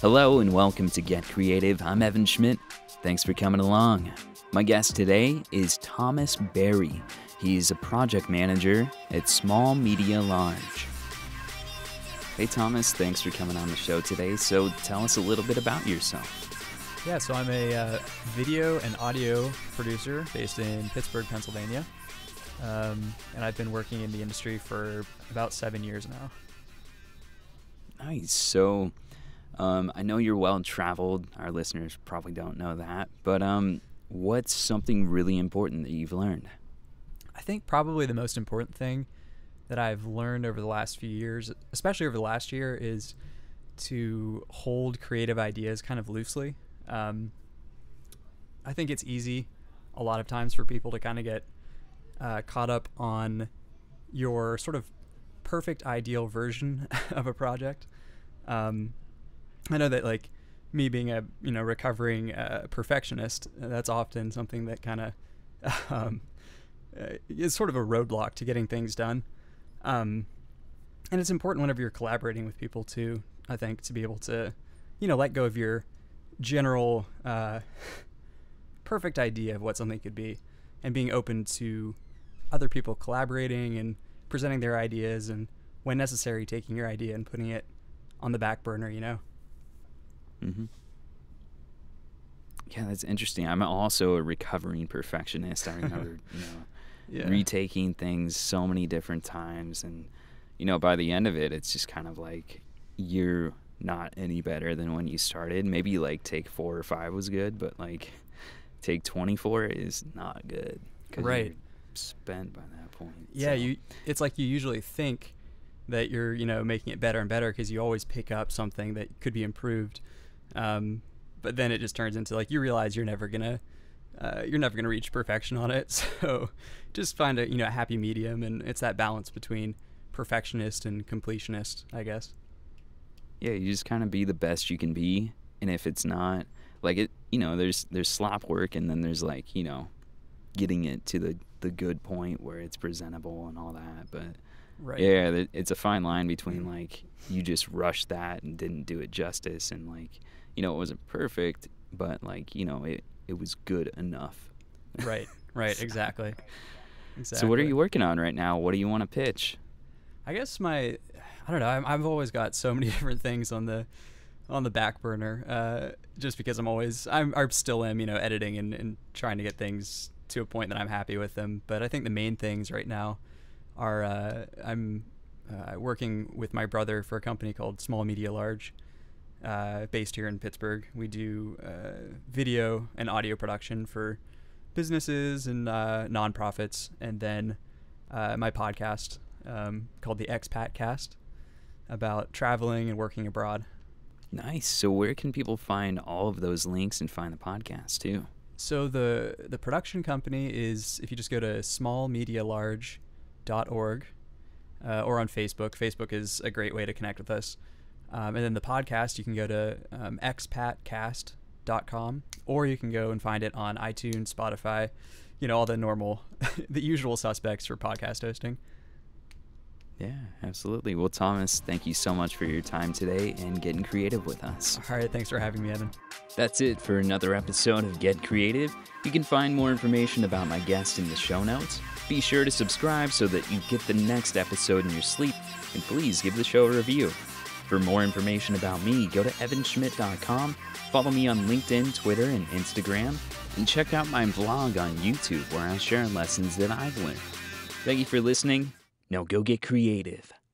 Hello and welcome to Get Creative. I'm Evan Schmidt. Thanks for coming along. My guest today is Thomas Berry. He's a project manager at Small Media Large. Hey Thomas, thanks for coming on the show today. So tell us a little bit about yourself. Yeah, so I'm a video and audio producer based in Pittsburgh, Pennsylvania. And I've been working in the industry for about 7 years now. Nice. So I know you're well-traveled. Our listeners probably don't know that. But what's something really important that you've learned? I think probably the most important thing that I've learned over the last few years, especially over the last year, is to hold creative ideas kind of loosely. I think it's easy a lot of times for people to kind of get caught up on your sort of perfect ideal version of a project. I know that, like, me being a recovering perfectionist, that's often something that kind of is sort of a roadblock to getting things done. And it's important whenever you're collaborating with people too, I think, to be able to, let go of your general perfect idea of what something could be, and being open to other people collaborating and presenting their ideas, and when necessary, taking your idea and putting it on the back burner, Mm-hmm. Yeah, that's interesting. I'm also a recovering perfectionist. I remember, retaking things so many different times, and by the end of it, it's just kind of like you're not any better than when you started. Maybe like take 4 or 5 was good, but like take 24 is not good. Right. You're spent by that point. Yeah, so. It's like you usually think that you're making it better and better because you always pick up something that could be improved, but then it just turns into, like, you realize you're never gonna reach perfection on it. So just find a happy medium, and it's that balance between perfectionist and completionist, I guess. Yeah, you just kind of be the best you can be, and if it's not, like, it, there's slop work, and then there's, like, getting it to the good point where it's presentable and all that. But right. Yeah, it's a fine line between, like, you just rushed that and didn't do it justice, and, like, it wasn't perfect, but, like, it was good enough. Right, exactly. So what are you working on right now? What do you want to pitch? I guess I don't know, I've always got so many different things on the back burner, just because I still am, editing and trying to get things to a point that I'm happy with them. But I think the main things right now are I'm working with my brother for a company called Small Media Large, based here in Pittsburgh. We do video and audio production for businesses and nonprofits, and then my podcast called the Expat Cast, about traveling and working abroad. Nice. So where can people find all of those links and find the podcast too? So the production company is, if you just go to smallmedialarge.org, or on Facebook. Facebook is a great way to connect with us. And then the podcast, you can go to expatcast.com, or you can go and find it on iTunes, Spotify, all the normal, the usual suspects for podcast hosting. Yeah, absolutely. Well, Thomas, thank you so much for your time today and getting creative with us. All right, thanks for having me, Evan. That's it for another episode of Get Creative. You can find more information about my guest in the show notes. Be sure to subscribe so that you get the next episode in your sleep, and please give the show a review. For more information about me, go to evanschmidt.com, follow me on LinkedIn, Twitter, and Instagram, and check out my vlog on YouTube where I share lessons that I've learned. Thank you for listening. Now go get creative.